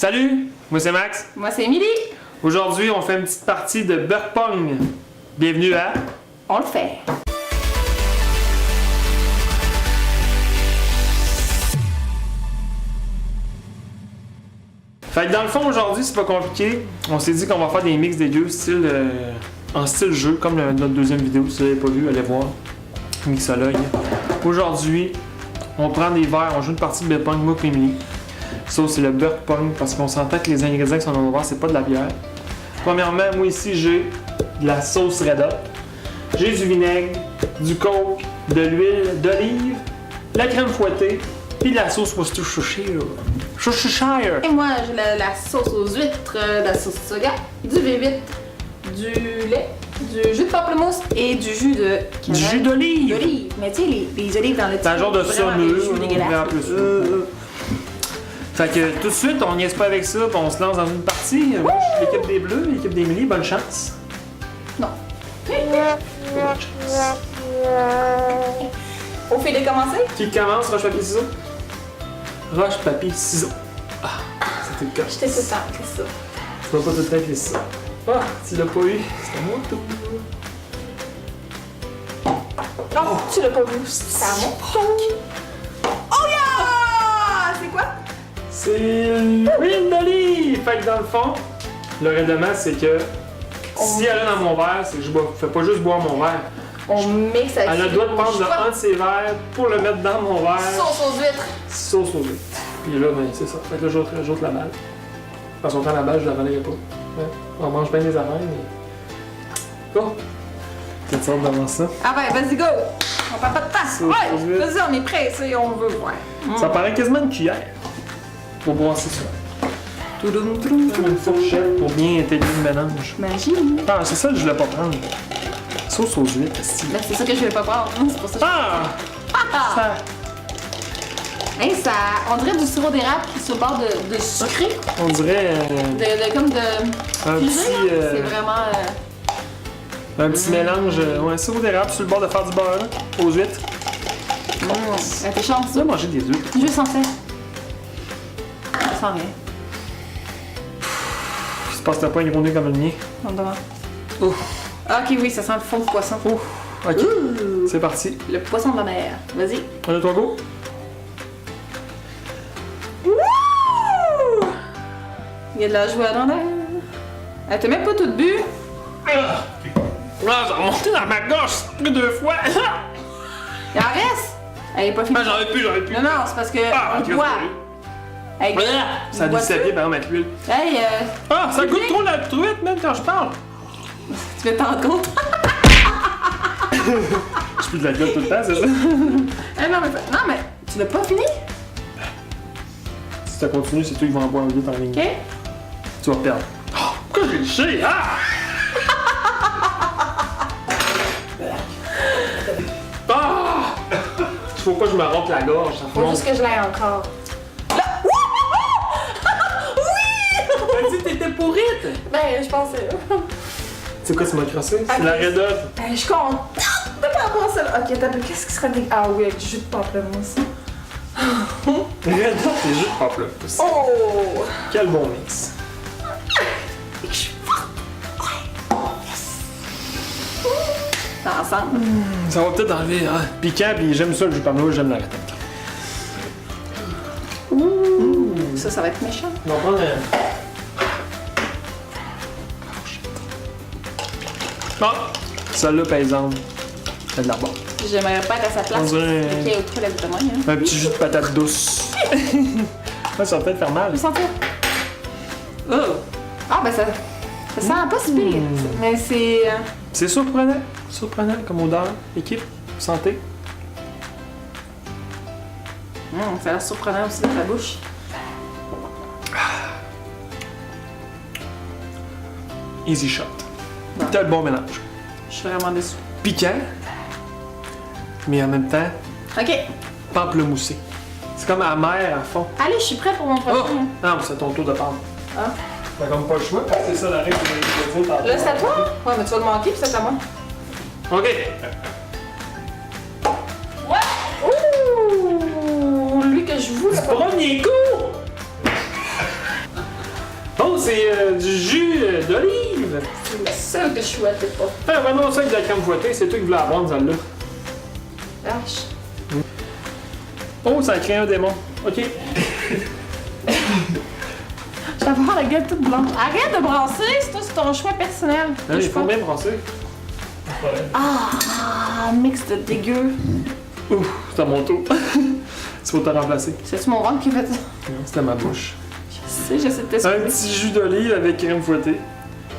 Salut, moi c'est Max. Moi c'est Émilie. Aujourd'hui, on fait une petite partie de Beurre Pong. Bienvenue à... On le fait. Fait que dans le fond, aujourd'hui, c'est pas compliqué. On s'est dit qu'on va faire des mix des deux en style jeu, comme notre deuxième vidéo. Si vous l'avez pas vu, allez voir. Mixologue. Aujourd'hui, on prend des verres, on joue une partie de Beurre Pong, moi et Emily. Ça, c'est le Beurre Pong, parce qu'on s'entend que les ingrédients qui sont dans nos verres, c'est pas de la bière. Premièrement, moi ici, j'ai de la sauce Red Hot. J'ai du vinaigre, du coke, de l'huile d'olive, la crème fouettée, puis de la sauce Worcestershire. Et moi j'ai la sauce aux huîtres, la sauce soja, du V8, du lait, du jus de pamplemousse et du jus de... Du jus d'olive! Mais tu sais, les olives dans le C'est un genre de saumure, dégueulasse. Fait que tout de suite, on niaise pas avec ça, puis on se lance dans une partie. Moi, je suis l'équipe des Bleus, l'équipe d'Émilie, bonne chance. Non. Bonne chance. Au fait de commencer? Qui commence? Roche, papier, ciseaux? Roche, papier, ciseaux. Ah, c'était le cas. J'étais tout le temps avec ça. Tu vas pas tout le temps avec les ciseaux. Ah, tu l'as pas eu. C'est à mon tour. Non, tu l'as pas vu. C'est à mon tour. Oh yeah! C'est quoi? C'est l'huile d'olive! Fait que dans le fond, le règlement, c'est que si elle est dans mon verre, c'est que je fais pas juste boire mon verre. On mixe avec Elle a le droit de prendre un de ses verres pour le mettre dans mon verre. Sauce aux huîtres. Sauce aux huîtres. Puis là, ben, c'est ça. Fait que là, j'ôte la balle. Parce qu'on prend la balle, je la relayerai pas. Ouais. On mange bien des affaires, mais. Oh! Quelle sorte d'avant ça? Ah ouais, vas-y, go! On perd pas de temps. Ouais, vas-y, on est prêts, ça, on veut voir. Ça paraît quasiment une cuillère. Pour brasser ça. Une fourchette pour bien intégrer le mélange. Imagine. Ah, c'est ça que je voulais pas prendre. Sauce aux huîtres, esti. Ben, c'est ça que je vais pas prendre. C'est pour ça que Ah! Hey, ça... On dirait du sirop d'érable qui est sur le bord de sucré. On dirait Comme de... un Fusée, petit, hein. C'est vraiment... un petit mélange, ouais, sirop d'érable sur le bord de faire du beurre, là, aux huîtres. T'es Tu chanceux. dois manger des huîtres. Je sens ça. Ça sent rien. Il se passe pas une journée comme le mien. On demande. Ouf. Ok, oui, ça sent le fond de poisson. Ouf. Ok, c'est parti. Le poisson de la mer. Vas-y. On a trois go. Il y a de la joie dans l'air. Elle t'a même pas tout bu. Ah, ça a monté dans ma gorge deux fois. Il en reste. Elle est pas finie. Ah, j'en ai plus. Non, non, c'est parce que Ah, on boit. Hey, ça bois-tu? disséqué par avec l'huile. Hey, Ah, ça goûte trop la truite même quand je parle. tu veux t'en rendre compte? Je pue de la gueule tout le temps, c'est ça? Non, mais tu l'as pas fini? Si ça continue, c'est toi qui vas en boire un vite en ligne. Ok. Tu vas perdre. Oh, pourquoi j'ai le chien? Ah! Ah! Faut pas que je me rompe la gorge, ça Faut juste que je l'aille encore. Là! T'as dit que t'étais pourrite! Ben, je pense. C'est quoi, ça m'a crossé? C'est la Red Hot. Ben, je suis contente de pas avoir ça là. Ok, t'as vu, qu'est-ce qui serait des. Ah oui, avec du jus de pamplemousse. Red Hot et jus de pamplemousse. Oh! Quel bon mix. Je suis forte! Ouais! Yes! C'est ensemble. Ça va peut-être enlever piquant, puis j'aime ça le jus de pamplemousse, j'aime la Red Hot. Ouh! Ça va être méchant. On va prendre Ah! Celle-là, par exemple, c'est de la bonne. J'aimerais pas être à sa place. On dirait- Mais qui est au trop la vitamine, hein. Un petit jus de patate douce. Ça va peut-être faire mal. Je sens ça. Oh! Ah, ben ça sent pas si pire. Mais c'est. C'est surprenant comme odeur. Équipe, santé. Ça a l'air surprenant aussi dans ta bouche. Easy shot. Bon. T'as le bon mélange. Je suis vraiment déçue. Piquant, mais en même temps, Ok. pamplemoussé. C'est comme amer à fond. Allez, je suis prête pour mon Oh! prochain. Non, mais c'est ton tour de parler. Ah. T'as comme pas le choix, parce que c'est ça la règle de la Là, c'est à toi? Ouais, mais tu vas le manquer, puis c'est à moi. OK. Ouais! Ouh! Lui que je voulais pas. Premier coup! Oh, c'est du jus d'olive! C'est le seul que je souhaitais pas. Ah, vraiment ça avec de la crème fouettée, c'est toi qui voulais apprendre celle-là. Vache. Oh, ça a créé un démon. Ok. Je vais avoir la gueule toute blanche. Arrête de brasser, c'est ton choix personnel. Non, il faut bien brasser. Ah, mix de dégueu. Ouf, c'est à mon tour. Tu vas te remplacer. C'est-tu mon ventre qui fait ça? Non, c'était ma bouche. J'essaie de Un t'expliquer. petit jus d'olive avec crème fouettée.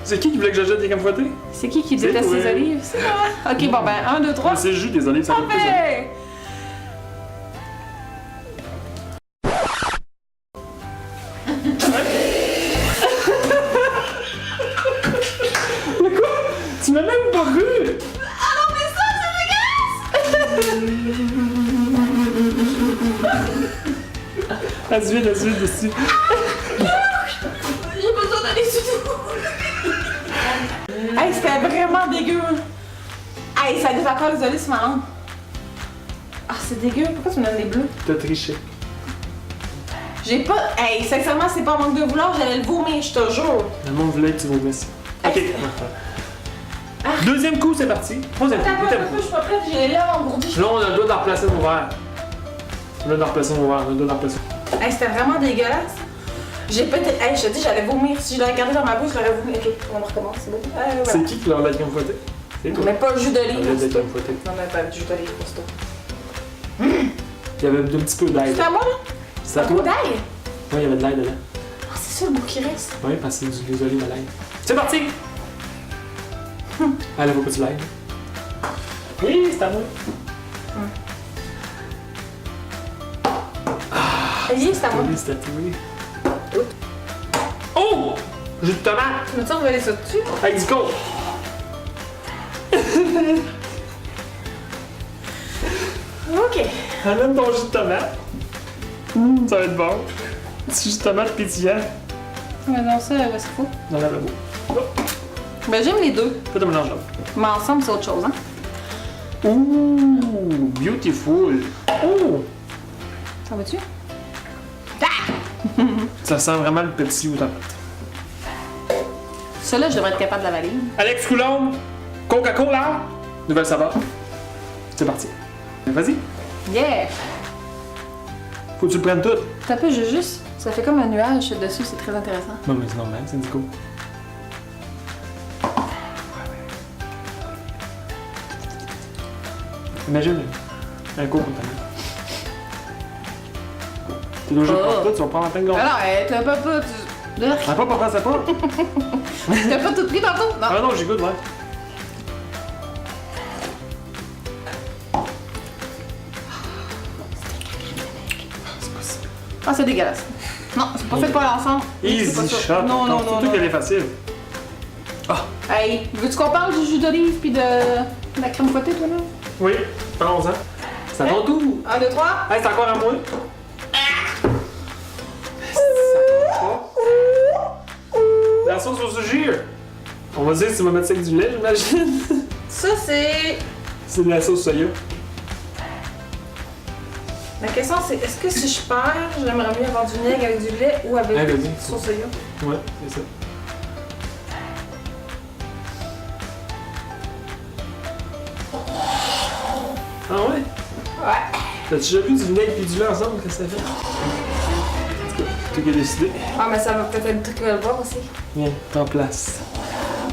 C'est qui voulait que j'achète des crèmes fouettées? C'est qui C'est déteste toi. les olives? C'est moi. Ok, bon ben, 1, 2, 3. Ah, c'est le jus des olives, ça coûte plus. Parfait! Tu m'as même pas vu! Ah non, mais ça, c'est dégueulasse! Vas-y, vite, dessus. J'ai besoin d'aller sous tout. Hey, c'était vraiment dégueu. Hey, ça goûte encore les olives sur ma langue. Ah, c'est dégueu. Pourquoi tu me donnes des bleus? T'as triché. J'ai pas. Hey, sincèrement, c'est pas un manque de vouloir, j'allais le vomir, je te jure. Le monde voulait que tu vomisses. Ok. Hey, Deuxième coup, c'est parti. Troisième Attends, coup, attends, je suis pas prête, j'ai les lèvres engourdies. là, on a le droit d'en replacer nos verres. On a le droit d'en replacer nos verres. On a le droit d'en replacer. Hey, c'était vraiment dégueulasse. J'ai pas été. Hey, je te dis, j'allais vomir. Si je l'avais gardé dans ma bouche, j'aurais vomi. Ok, on recommence, c'est bon. Voilà. C'est qui leur la crème fouettée? C'est toi. Mais pas le jus La d'olive. lettre de crème fouettée. Non, mais pas le jus d'olive, costaud. Il y avait un petit peu d'ail. C'est à moi, là? C'est à Un coup toi? d'ail? Oui, il y avait de l'ail dedans. Ah, c'est ça le bout qui reste. Oui, parce que c'est des olives à l'ail. C'est parti! Allez, faut que tu l'ailles. Oui, c'est à moi. Vas-y, c'est à moi. Oui, c'est à toi. Oh! Jus de tomate! Tu me dis, on va aller ça dessus? Avec du coke! Ok. Amène ton jus de tomate. Ça va être bon. Petit jus de tomate pétillant. Mais non, ça, où est-ce qu'il faut? Dans la lavabo. Ben, j'aime les deux. Fais ton mélange là. Mais ensemble, c'est autre chose, hein? Ouh! Beautiful! Oh! Ça va-tu? Ça sent vraiment le petit ou tomate. Celui-là, je devrais être capable de l'avaler. Alex Coulombe, Coca-Cola, nouvelle saveur. C'est parti. Vas-y. Yeah! Faut que tu le prennes tout. T'as peu juste. Ça fait comme un nuage dessus, c'est très intéressant. Non, mais c'est normal, c'est du coup. Imagine un cours pour ta mère. T'es logé pour tout, tu vas prendre la peine de Alors, t'as pas tout. Ah, pas, papa, c'est pas? T'as pas tout pris tantôt? Non. Ah non, j'ai goût, ouais. Ah, c'est dégueulasse. Non, c'est pas fait pour l'ensemble. Easy C'est pas ça. shot. Non, non, C'est non. tout non. qu'elle est facile. Hey, veux-tu qu'on parle du jus d'olive pis de la crème fouettée, toi, là? Oui, parlons-en. C'est à ton tour. 1, 2, 3. Hey, c'est encore à moi. La sauce au jus. On va dire que tu vas mettre ça avec du lait, j'imagine. Ça, c'est. C'est de la sauce soya. La question, c'est est-ce que si je perds, j'aimerais mieux avoir du vinaigre avec du lait ou avec Avec du du- sauce soya? Ouais, c'est ça. Ah ouais? Ouais. T'as-tu déjà vu du vinaigre et du lait ensemble? Qu'est-ce que ça fait? En tout cas, c'est toi qui as décidé. Ah, mais ça va peut-être être le truc à le voir aussi. Viens, t'en place.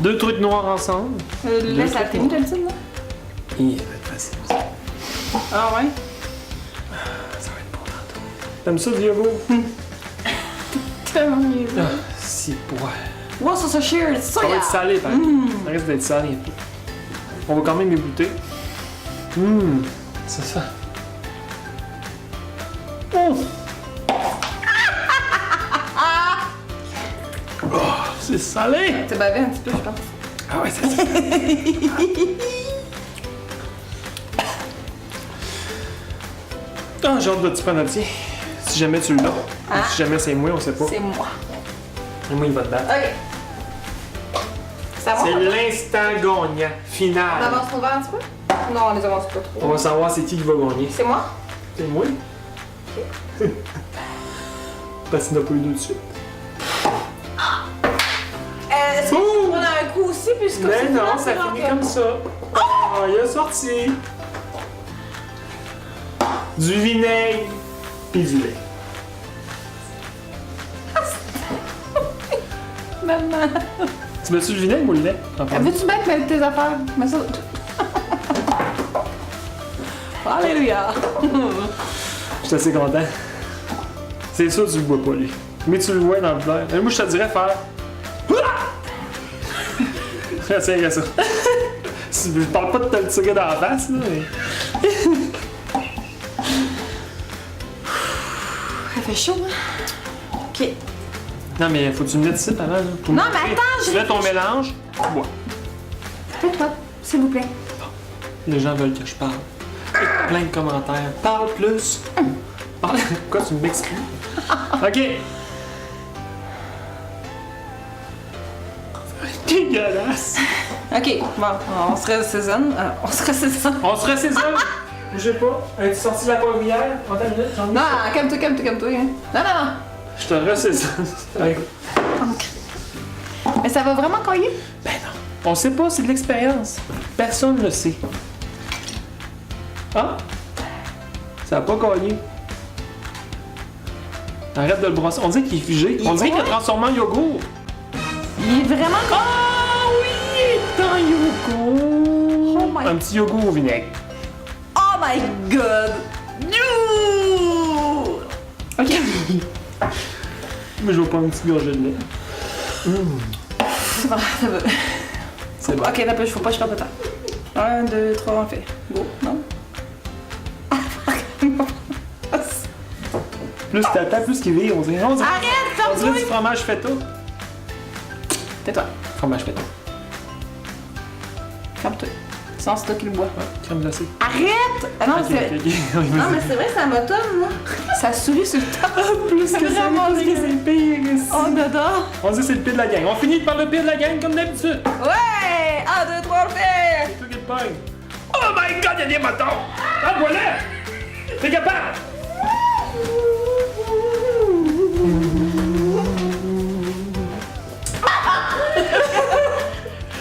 Deux trucs noirs ensemble. Le lait, ça t'es mis d'habitude, là? Et ça va être facile. Ah, ouais. Ça va être bon tantôt. T'aimes ça, Diogo? Tellement mieux. Ah, si, pour. Wow, ça sheer, c'est Ça va être salé, par exemple. Ça risque d'être salé un peu. On va quand même ébouter. C'est ça. Oh, c'est salé! T'es bavé un petit peu, je pense. Ah ouais, c'est ça. Ah, j'ai hâte de te prendre un petit. Si jamais tu l'as. Ah. Si jamais c'est moi, on sait pas. C'est moi. Et moi, il va te battre. Ok. Ça va? C'est l'instant gagnant, On final. avance nos verres un petit peu? Non, on les avance pas trop. On va savoir c'est qui va gagner. C'est moi? C'est moi. Parce qu'il n'a pas eu deux de suite. puis c'est Mais non, c'est ça finit là. comme ça. Ah, il a sorti. Du vinaigre pis du lait. Maman. Tu mets-tu le vinaigre ou le lait? Veux-tu bien te mettre tes affaires? Mets ça. Alléluia. Je suis assez content. C'est sûr que tu le vois pas, lui. Mais tu le vois dans le verre. Mais moi, je te dirais faire. Essaye ça. Je parle pas de te le tirer dans la face, là, mais. Ça fait chaud, hein? Ok. Non, mais faut que tu me mettes ici avant, là. Pour Non, me mais montrer. attends, Tu fais ton mélange, tu bois. Fais-toi, s'il vous plaît. Les gens veulent que je parle. Plein de commentaires. Parle plus. Parle. Pourquoi tu m'exclus? Ok. Dégueulasse. Ok, bon, on se ressaisonne. On se ressaisonne. On se ressaisonne. Bougez pas. Es-tu sorti de la poivrière? Attends une minute, j'en ai. Non, calme-toi, calme-toi, calme-toi. Hein. Non, non, non. Je te ressaisonne. Mais ça va vraiment cailler? Ben non. On sait pas, c'est de l'expérience. Personne ne le sait. Ah? Ça a pas caillé. Arrête de le brosser. On dirait qu'il est figé. On dirait qu'il a transformé en yogourt. Il est vraiment caillé. Ah oui, il est en yogourt. Oh my- Un petit yogourt au vinaigre. Oh my god! You! Ok. Mais je veux pas une petite gorgée de lait. C'est bon, ça va. C'est bon. Ok, là, faut pas que je perde de temps. 1, 2, 3, on fait. Go, non? Plus t'attends, plus qu'il vire. On dirait, Arrête, on dirait ferme-toi! du fromage feta. Tais-toi, Fromage feta. ferme-toi. Sinon, c'est toi qui le bois. Ouais, crème glacée. Arrête! Ah non, Ok, c'est... ok, ok. Oui, Non, vas-y. mais c'est vrai, ça m'automne, moi. Ça sourit sur le temps. Plus que ça, Vraiment plus que c'est le pire ici. Oh, dada! On dit que c'est le pire de la gang. On finit par le pire de la gang comme d'habitude. Ouais! 1, 2, 3, on le fait! C'est toi qui te pogne. Oh my god, il y a des bâtons! Ah, voilà! T'es capable!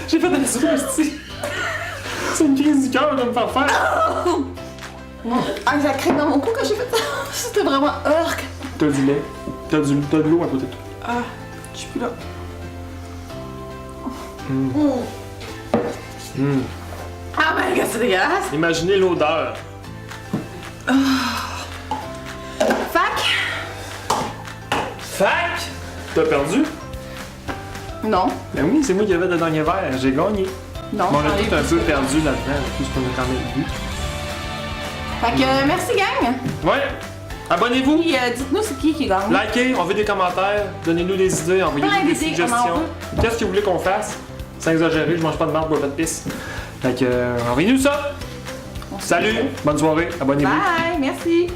J'ai fait de la soupe, aussi. C'est une crise du cœur de me faire faire. Ah, ça crème dans mon cou quand j'ai fait ça. C'était vraiment urk. T'as du lait. T'as de l'eau à côté de toi. Ah, je suis plus là. Ah, my god, c'est dégueulasse. Imaginez l'odeur. Fac? Fac! T'as perdu? Non. Ben oui, c'est moi qui avais le dernier verre. J'ai gagné. Non. Bon, on a j'en ai tout un plus. peu perdu là-dedans, puisqu'on a quand même bu. Fait que, merci, gang. Ouais! Abonnez-vous! Puis, dites-nous c'est qui gagne. Likez, on veut des commentaires, donnez-nous des idées, Plein envoyez-nous des d'idées, on en suggestions. Qu'est-ce que vous voulez qu'on fasse? Sans exagérer, je mange pas de marde, bois pas de pisse. Fait que, envoyez-nous ça! On se Salut, bonne soirée, abonnez-vous. Bye, merci.